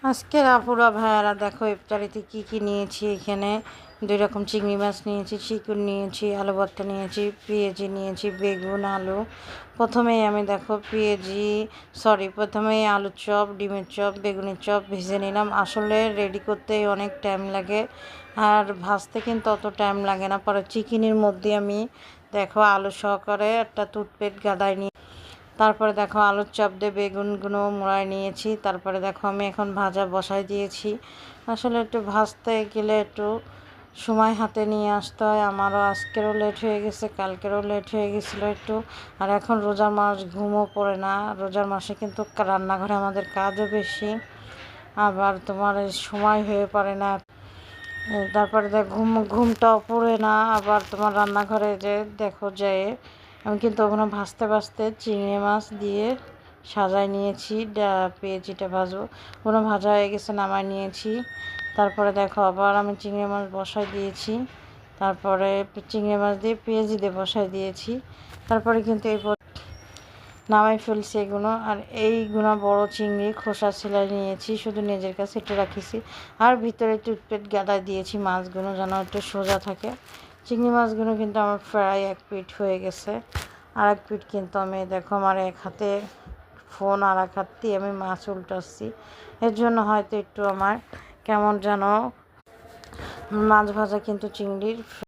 আজকের আপুরা ভাইয়ারা দেখো ইফতারিতে কি কি নিয়েছি। এখানে 2 রকম চিংড়ি মাছ নিয়েছি, চিকেন নিয়েছি, আলু ভর্তা নিয়েছি, পেঁয়াজি নিয়েছি, বেগুন আলু। প্রথমেই আমি দেখো প্রথমেই আলুর চপ, ডিমের চপ, বেগুনের চপ ভেজে নিলাম। আসলে রেডি করতেই অনেক টাইম লাগে, আর ভাজতে কিন্তু অত টাইম লাগে না। পরে চিকেনের মধ্যে আমি দেখো আলু সহকারে একটা টুথপেস্ট গাদায় নিয়ে তারপরে দেখো আলুর চপ দিয়ে বেগুনগুলো মোড়ায় নিয়েছি। তারপরে দেখো আমি এখন ভাজা বসাই দিয়েছি। আসলে একটু ভাজতে গেলে একটু সময় হাতে নিয়ে আসতে হয়। আমারও আজকেরও লেট হয়ে গেছে, কালকেরও লেট হয়ে গেছিলো একটু। আর এখন রোজার মাস, ঘুমও পড়ে না। রোজার মাসে কিন্তু রান্নাঘরে আমাদের কাজও বেশি, আবার তোমার সময় হয়ে পড়ে না। তারপরে ঘুমটাও পড়ে না। আবার তোমার রান্নাঘরে যে দেখো যায় আমি কিন্তু ওখানে ভাজতে ভাজতে চিংড়ি মাছ দিয়ে সাজায় নিয়েছি। পেঁয়াজিটা ভাজবো, কোনো ভাজা হয়ে গেছে, নামায় নিয়েছি। তারপরে দেখো আবার আমি চিংড়ি মাছ বসাই দিয়েছি। তারপরে চিংড়ি মাছ দিয়ে পেঁয়াজি দিয়ে বসাই দিয়েছি। তারপরে কিন্তু নামাই ফেলছি এগুলো। আর এইগুলো বড় চিংড়ি খোসা ছেলাই নিয়েছি, শুধু নিজের কাছে একটু রাখিছি। আর ভিতরে টুথপেস্ট গাদা দিয়েছি মাছগুলো যেন একটু সোজা থাকে। চিংড়ি মাছগুলো কিন্তু আমার প্রায় 1 পিঠ হয়ে গেছে। আর 1 পিঠ কিন্তু আমি দেখো আমার এক হাতে ফোন আর এক হাত দিয়ে আমি মাছ উল্টাচ্ছি। এর জন্য হয়তো একটু আমার কেমন যেন মাছ ভাজা কিন্তু চিংড়ির